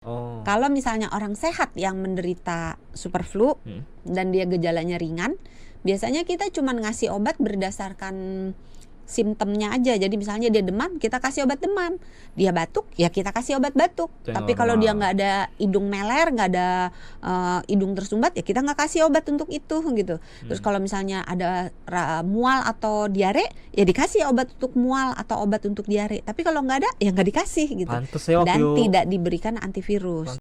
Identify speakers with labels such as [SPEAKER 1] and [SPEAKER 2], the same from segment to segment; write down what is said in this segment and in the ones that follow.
[SPEAKER 1] Oh.
[SPEAKER 2] Kalau misalnya orang sehat yang menderita super flu dan dia gejalanya ringan, biasanya kita cuma ngasih obat berdasarkan simptomnya aja. Jadi misalnya dia demam, kita kasih obat demam. Dia batuk, ya kita kasih obat batuk.
[SPEAKER 1] Itu yang
[SPEAKER 2] Tapi kalau dia
[SPEAKER 1] normal.
[SPEAKER 2] nggak ada hidung meler, nggak ada hidung tersumbat, ya kita nggak kasih obat untuk itu gitu. Terus kalau misalnya ada mual atau diare, ya dikasih obat untuk mual atau obat untuk diare. Tapi kalau nggak ada, ya nggak dikasih gitu.
[SPEAKER 1] Pantes ya waktu
[SPEAKER 2] Dan tidak diberikan antivirus.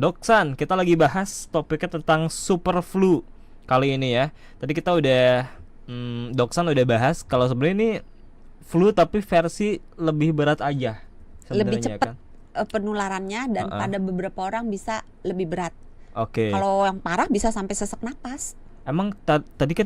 [SPEAKER 1] Doksan, kita lagi bahas topiknya tentang super flu kali ini ya. Tadi kita udah Doksan udah bahas kalau sebenarnya ini flu tapi versi lebih berat aja
[SPEAKER 2] Lebih
[SPEAKER 1] sebenarnya
[SPEAKER 2] cepat
[SPEAKER 1] kan.
[SPEAKER 2] penularannya dan pada beberapa orang bisa lebih berat.
[SPEAKER 1] Oke.
[SPEAKER 2] Kalau yang parah bisa sampai sesak napas.
[SPEAKER 1] Emang tadi kan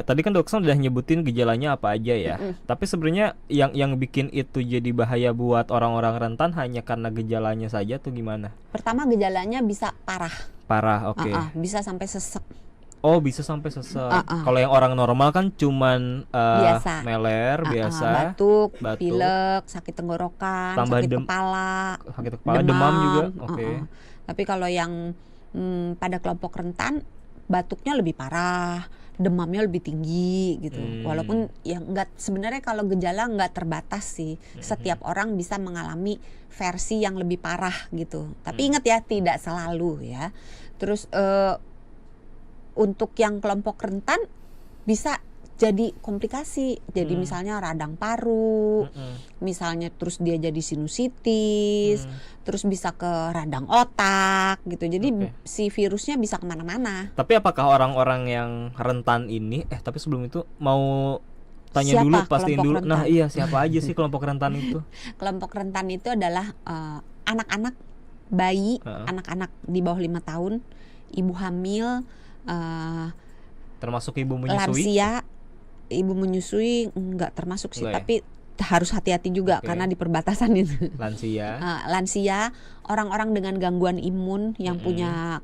[SPEAKER 1] tadi kan Doksan udah nyebutin gejalanya apa aja ya. Tapi sebenarnya yang bikin itu jadi bahaya buat orang-orang rentan hanya karena gejalanya saja tuh gimana?
[SPEAKER 2] Pertama gejalanya bisa parah.
[SPEAKER 1] Parah, oke.
[SPEAKER 2] Bisa sampai sesek.
[SPEAKER 1] Oh, bisa sampai sesak. Kalau yang orang normal kan cuman
[SPEAKER 2] Biasa.
[SPEAKER 1] meler biasa,
[SPEAKER 2] Batuk,
[SPEAKER 1] batuk,
[SPEAKER 2] pilek, sakit tenggorokan,
[SPEAKER 1] tambah
[SPEAKER 2] sakit kepala,
[SPEAKER 1] sakit kepala, demam juga. Oke.
[SPEAKER 2] Tapi kalau yang pada kelompok rentan, batuknya lebih parah, demamnya lebih tinggi gitu. Walaupun ya nggak, sebenarnya kalau gejala nggak terbatas sih. Setiap orang bisa mengalami versi yang lebih parah gitu. Tapi ingat ya, tidak selalu ya. Terus untuk yang kelompok rentan bisa jadi komplikasi. Jadi misalnya radang paru, misalnya terus dia jadi sinusitis, terus bisa ke radang otak gitu. Jadi si virusnya bisa kemana-mana.
[SPEAKER 1] Tapi apakah orang-orang yang rentan ini, tapi sebelum itu mau tanya
[SPEAKER 2] Siapa
[SPEAKER 1] dulu, pastiin
[SPEAKER 2] kelompok
[SPEAKER 1] dulu.
[SPEAKER 2] rentan?
[SPEAKER 1] Nah iya, siapa aja sih kelompok rentan itu?
[SPEAKER 2] Kelompok rentan itu adalah anak-anak, bayi, anak-anak di bawah 5 tahun, ibu hamil,
[SPEAKER 1] Termasuk ibu menyusui?
[SPEAKER 2] lansia. Ibu menyusui nggak termasuk sih,
[SPEAKER 1] Enggak ya?
[SPEAKER 2] tapi harus hati-hati juga karena di perbatasan itu.
[SPEAKER 1] Lansia.
[SPEAKER 2] Lansia, orang-orang dengan gangguan imun yang punya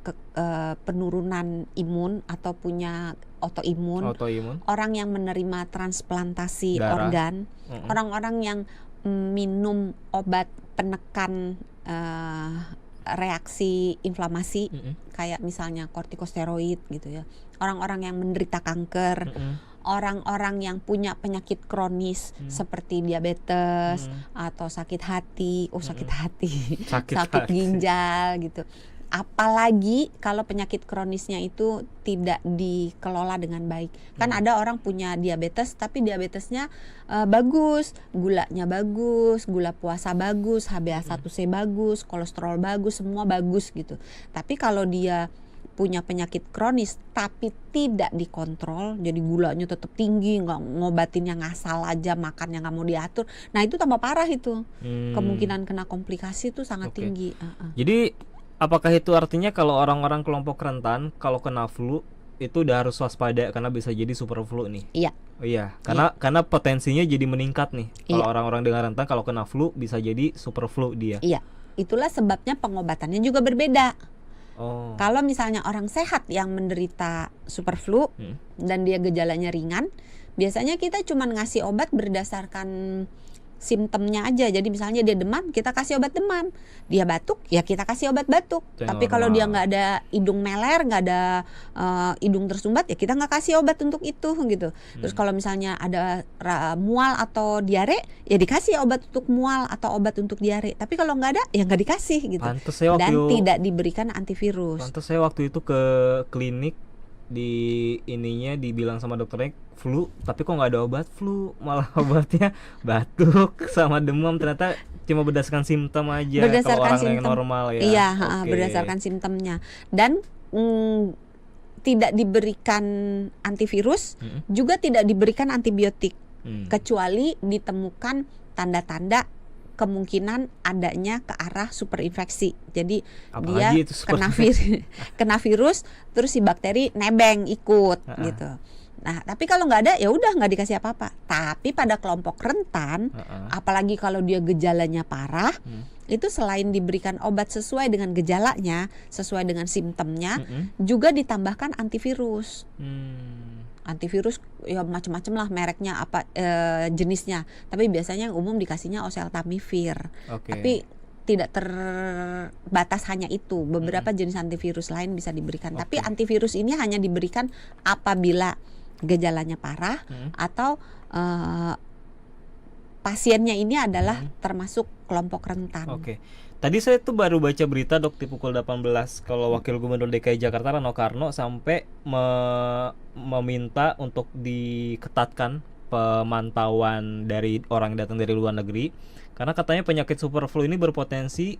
[SPEAKER 2] penurunan imun atau punya autoimun, orang yang menerima transplantasi
[SPEAKER 1] Darah.
[SPEAKER 2] organ, orang-orang yang minum obat penekan reaksi inflamasi kayak misalnya kortikosteroid gitu ya, orang-orang yang menderita kanker, orang-orang yang punya penyakit kronis seperti diabetes atau sakit hati, sakit ginjal gitu. Apalagi kalau penyakit kronisnya itu tidak dikelola dengan baik. Kan ada orang punya diabetes tapi diabetesnya bagus, gulanya bagus, gula puasa bagus, HbA1c bagus, kolesterol bagus, semua bagus gitu. Tapi kalau dia punya penyakit kronis tapi tidak dikontrol, jadi gulanya tetap tinggi, nggak ngobatinnya ngasal aja, makannya nggak mau diatur, nah itu tambah parah itu. Kemungkinan kena komplikasi itu sangat tinggi.
[SPEAKER 1] Jadi apakah itu artinya kalau orang-orang kelompok rentan kalau kena flu itu udah harus waspada karena bisa jadi super flu nih?
[SPEAKER 2] Iya.
[SPEAKER 1] Oh iya, karena potensinya jadi meningkat nih. Kalau orang-orang dengan rentan kalau kena flu bisa jadi super flu dia.
[SPEAKER 2] Iya, itulah sebabnya pengobatannya juga berbeda.
[SPEAKER 1] Oh.
[SPEAKER 2] Kalau misalnya orang sehat yang menderita super flu dan dia gejalanya ringan, biasanya kita cuma ngasih obat berdasarkan simptomnya aja. Jadi misalnya dia demam, kita kasih obat demam. Dia batuk, ya kita kasih obat batuk. Tapi kalau dia nggak ada hidung meler, nggak ada hidung tersumbat, ya kita nggak kasih obat untuk itu gitu. Terus kalau misalnya ada mual atau diare, ya dikasih obat untuk mual atau obat untuk diare. Tapi kalau nggak ada, ya nggak dikasih gitu. Dan tidak diberikan antivirus.
[SPEAKER 1] Pantes saya waktu itu ke klinik, dibilang sama dokternya flu, tapi kok nggak ada obat flu, malah obatnya batuk sama demam. Ternyata cuma berdasarkan simptom aja. Kalau orang yang normal ya.
[SPEAKER 2] Iya, berdasarkan simptomnya. Dan tidak diberikan antivirus, juga tidak diberikan antibiotik, kecuali ditemukan tanda-tanda kemungkinan adanya ke arah superinfeksi. Jadi apalagi dia kena virus terus si bakteri nebeng ikut gitu. Nah, tapi kalau nggak ada ya udah nggak dikasih apa-apa. Tapi pada kelompok rentan, apalagi kalau dia gejalanya parah, itu selain diberikan obat sesuai dengan gejalanya, sesuai dengan simptomnya, juga ditambahkan antivirus. antivirus ya macam-macam lah mereknya apa jenisnya. Tapi biasanya yang umum dikasihnya oseltamivir. Tapi tidak terbatas hanya itu. Beberapa jenis antivirus lain bisa diberikan. Tapi antivirus ini hanya diberikan apabila gejalanya parah atau pasiennya ini adalah termasuk kelompok rentan.
[SPEAKER 1] Tadi saya tuh baru baca berita Dok di pukul 18 kalau Wakil Gubernur DKI Jakarta Rano Karno sampai meminta untuk diketatkan pemantauan dari orang yang datang dari luar negeri karena katanya penyakit super flu ini berpotensi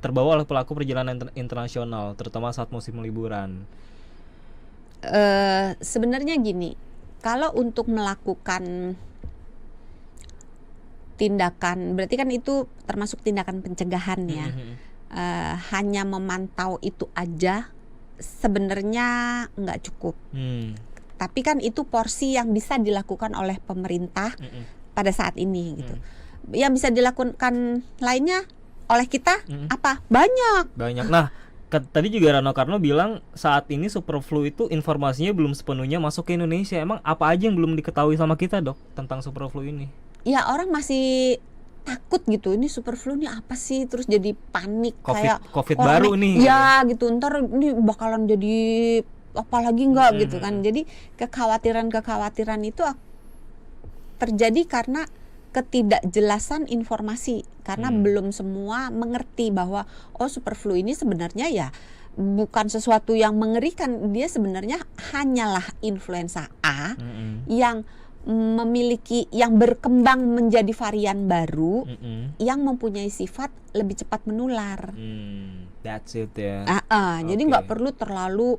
[SPEAKER 1] terbawa oleh pelaku perjalanan internasional terutama saat musim liburan.
[SPEAKER 2] Sebenarnya gini, kalau untuk melakukan tindakan, berarti kan itu termasuk tindakan pencegahan ya. Hanya memantau itu aja sebenarnya nggak cukup. Tapi kan itu porsi yang bisa dilakukan oleh pemerintah pada saat ini gitu. Yang bisa dilakukan lainnya oleh kita apa? Banyak.
[SPEAKER 1] Nah, tadi juga Rano Karno bilang saat ini super flu itu informasinya belum sepenuhnya masuk ke Indonesia. Emang apa aja yang belum diketahui sama kita, Dok, tentang super flu ini?
[SPEAKER 2] Ya orang masih takut gitu, ini super flu ini apa sih, terus jadi panik kayak
[SPEAKER 1] COVID baru nih
[SPEAKER 2] ya gitu, ntar ini bakalan jadi apa lagi enggak gitu kan. Jadi kekhawatiran itu terjadi karena ketidakjelasan informasi, karena belum semua mengerti bahwa super flu ini sebenarnya ya bukan sesuatu yang mengerikan, dia sebenarnya hanyalah influenza A yang memiliki, yang berkembang menjadi varian baru yang mempunyai sifat lebih cepat menular.
[SPEAKER 1] That's it ya.
[SPEAKER 2] Jadi nggak perlu terlalu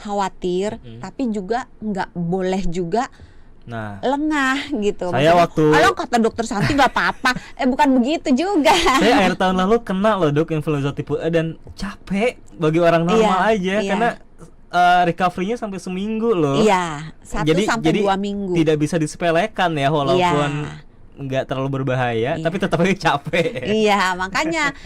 [SPEAKER 2] khawatir, tapi juga nggak boleh juga lengah gitu.
[SPEAKER 1] Saya
[SPEAKER 2] kalau kata dokter Santi nggak apa-apa, bukan begitu juga.
[SPEAKER 1] Saya akhir tahun lalu kena loh Dok influenza tipe A dan capek bagi orang normal aja karena recovery-nya sampai seminggu loh.
[SPEAKER 2] Iya, 1-2 minggu.
[SPEAKER 1] Tidak bisa disepelekan ya walaupun nggak terlalu berbahaya, tapi tetap aja capek.
[SPEAKER 2] Iya, makanya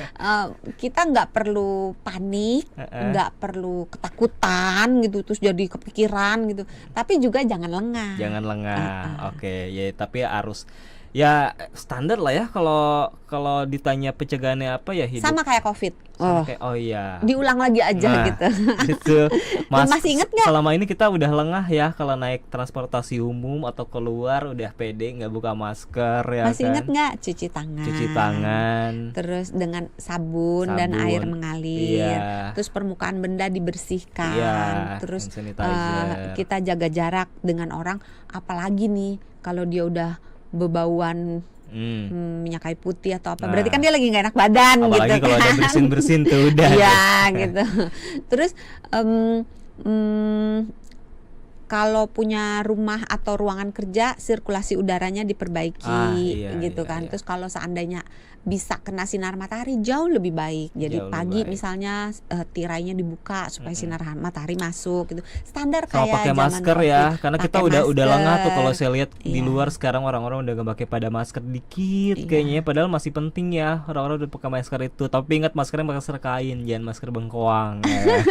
[SPEAKER 2] kita nggak perlu panik, nggak perlu ketakutan gitu, terus jadi kepikiran gitu. Tapi juga jangan lengah.
[SPEAKER 1] Jangan lengah. Ya tapi harus ya standar lah ya kalau ditanya pencegahannya apa ya hidup.
[SPEAKER 2] Sama kayak COVID. Diulang lagi aja gitu.
[SPEAKER 1] Gitu.
[SPEAKER 2] Masih inget nggak?
[SPEAKER 1] Selama ini kita udah lengah ya kalau naik transportasi umum atau keluar udah pede nggak buka masker ya.
[SPEAKER 2] Masih inget nggak cuci tangan? Terus dengan sabun dan air mengalir. Terus permukaan benda dibersihkan. Terus kita jaga jarak dengan orang. Apalagi nih kalau dia udah bebauan minyak kayu putih atau apa, berarti kan dia lagi nggak enak badan.
[SPEAKER 1] Apalagi
[SPEAKER 2] gitu
[SPEAKER 1] kalau
[SPEAKER 2] kan,
[SPEAKER 1] ada bersin tuh udah.
[SPEAKER 2] Iya gitu. Terus kalau punya rumah atau ruangan kerja, sirkulasi udaranya diperbaiki gitu kan. Terus kalau seandainya bisa kena sinar matahari jauh lebih baik. Jadi pagi misalnya tirainya dibuka supaya sinar matahari masuk gitu. Standar kayak
[SPEAKER 1] pakai masker ya, karena kita udah lengah tuh kalau saya lihat di luar sekarang orang-orang udah gak pakai pada masker dikit kayaknya, padahal masih penting ya orang-orang udah pakai masker itu. Tapi ingat maskernya masker kain, jangan masker bengkoang ya.